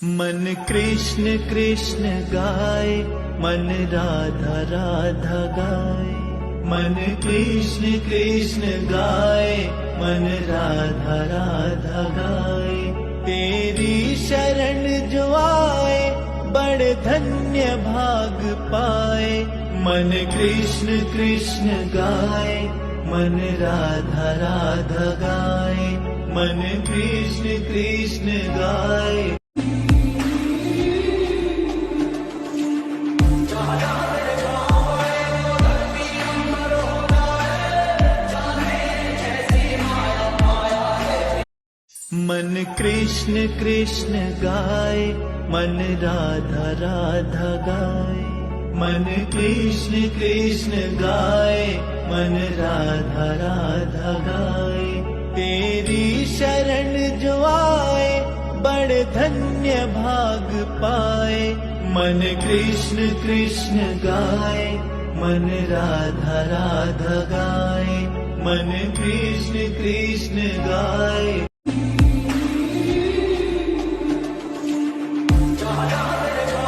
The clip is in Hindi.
मन कृष्ण कृष्ण गाए, मन राधा राधा गाए। मन कृष्ण कृष्ण गाए, मन राधा राधा गाए। तेरी शरण जो आए, बड़े धन्य भाग पाए। मन कृष्ण कृष्ण गाए, मन राधा राधा गाए। मन कृष्ण कृष्ण गाए। मन कृष्ण कृष्ण गाए, मन राधा राधा गाए। मन कृष्ण कृष्ण गाए, मन राधा राधा गाए। तेरी शरण जो आए, बड़े धन्य भाग पाए। मन कृष्ण कृष्ण गाए, मन राधा राधा गाए। मन कृष्ण कृष्ण गाए।